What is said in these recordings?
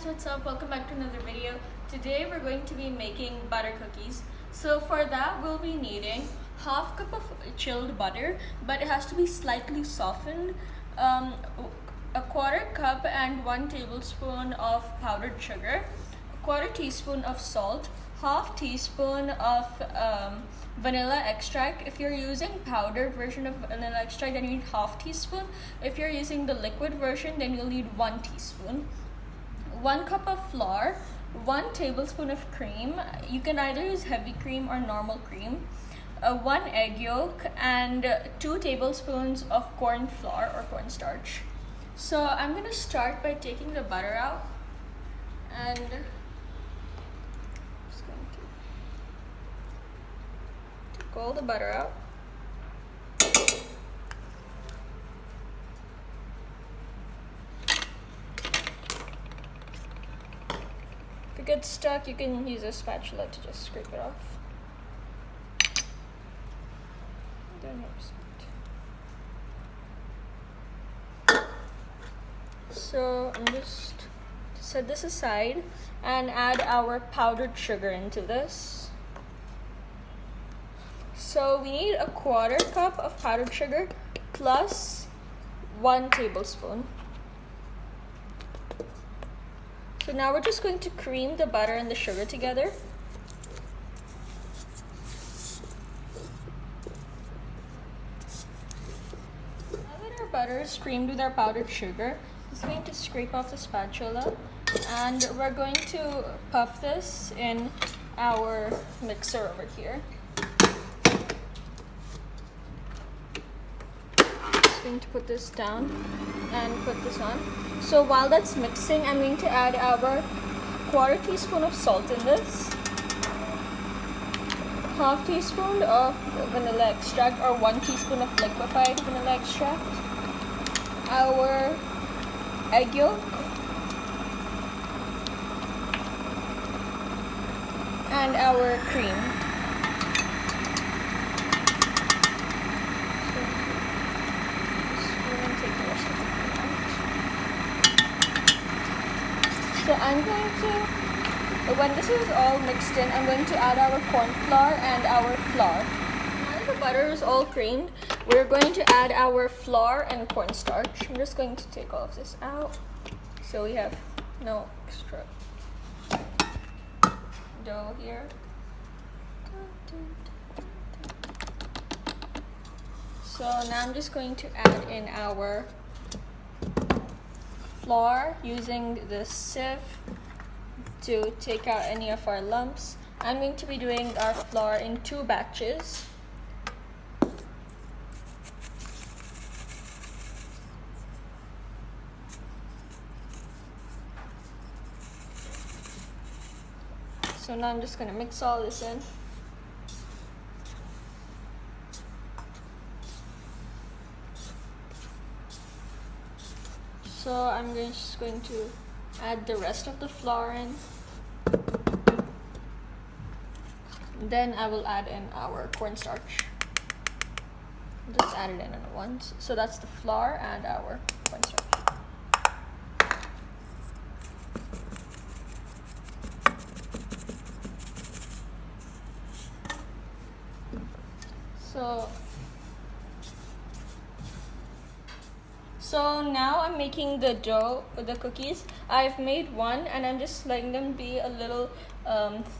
guys, what's up? Welcome back to another video. Today we're going to be making butter cookies. So for that we'll be needing half cup of chilled butter, but it has to be slightly softened, a quarter cup and 1 tablespoon of powdered sugar, a quarter teaspoon of salt, half teaspoon of vanilla extract. If you're using powdered version of vanilla extract, then you need half teaspoon. If you're using the liquid version, then you'll need 1 teaspoon. 1 cup of flour, 1 tablespoon of cream. You can either use heavy cream or normal cream. 1 egg yolk and 2 tablespoons of corn flour or cornstarch. So I'm gonna start by taking the butter out and just going to take all the butter out. If it gets stuck, you can use a spatula to just scrape it off. So I'm just set this aside and add our powdered sugar into this. So we need a quarter cup of powdered sugar plus 1 tablespoon. So now we're just going to cream the butter and the sugar together. Now that our butter is creamed with our powdered sugar, I'm just going to scrape off the spatula and we're going to puff this in our mixer over here. Just going to put this down and put this on. So while that's mixing, I'm going to add our quarter teaspoon of salt in this, half teaspoon of vanilla extract or 1 teaspoon of liquefied vanilla extract, our egg yolk, and our cream. So I'm going to, when this is all mixed in, I'm going to add our corn flour and our flour. Now that the butter is all creamed, we're going to add our flour and cornstarch. I'm just going to take all of this out so we have no extra dough here. So now I'm just going to add in our flour using the sieve to take out any of our lumps. I'm going to be doing our flour in 2 batches. So now I'm just going to mix all this in. So I'm just going to add the rest of the flour in. Then I will add in our cornstarch. Just add it in at once. So that's the flour and our cornstarch. So now I'm making the dough, the cookies. I've made one and I'm just letting them be a little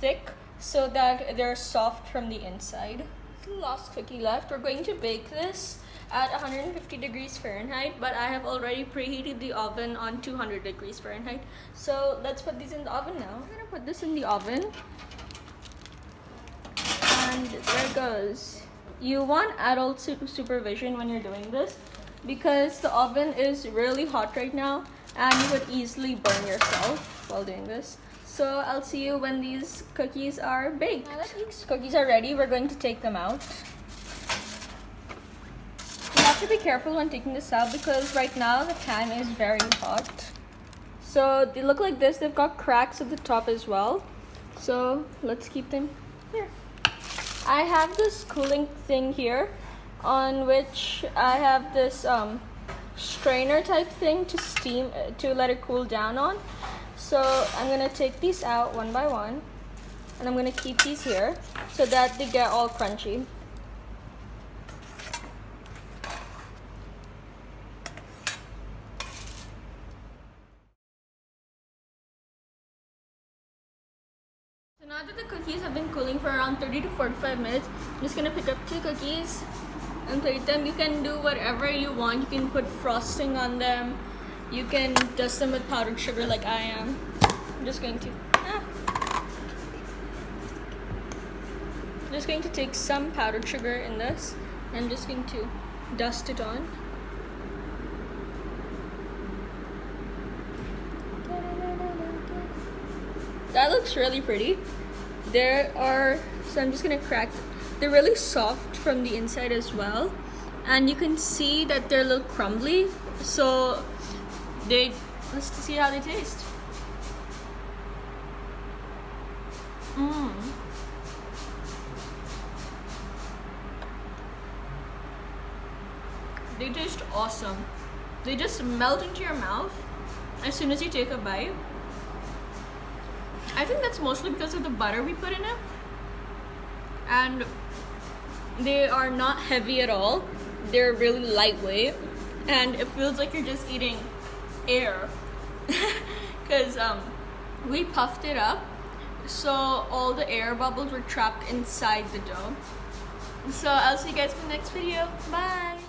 thick so that they're soft from the inside. The last cookie left. We're going to bake this at 150 degrees Fahrenheit, but I have already preheated the oven on 200 degrees Fahrenheit. So let's put these in the oven now. We're gonna put this in the oven. And there it goes. You want adult supervision when you're doing this, because the oven is really hot right now and you would easily burn yourself while doing this. So I'll see you when these cookies are baked. Now that these cookies are ready, we're going to take them out. You have to be careful when taking this out because right now the pan is very hot. So they look like this. They've got cracks at the top as well. So let's keep them here. I have this cooling thing here on which I have this strainer type thing to let it cool down on. So I'm gonna take these out one by one, and I'm gonna keep these here so that they get all crunchy. So now that the cookies have been cooling for around 30 to 45 minutes, I'm just gonna pick up 2 cookies and plate them. You can do whatever you want. You can put frosting on them. You can dust them with powdered sugar like I am. I'm just going to take some powdered sugar in this. I'm just going to dust it on. That looks really pretty. So I'm just gonna crack. They're really soft from the inside as well, and you can see that they're a little crumbly. So let's see how they taste. They taste awesome. They just melt into your mouth as soon as you take a bite. I think that's mostly because of the butter we put in it. And they are not heavy at all. They're really lightweight. And it feels like you're just eating air. Because we puffed it up, so all the air bubbles were trapped inside the dough. So I'll see you guys in the next video. Bye!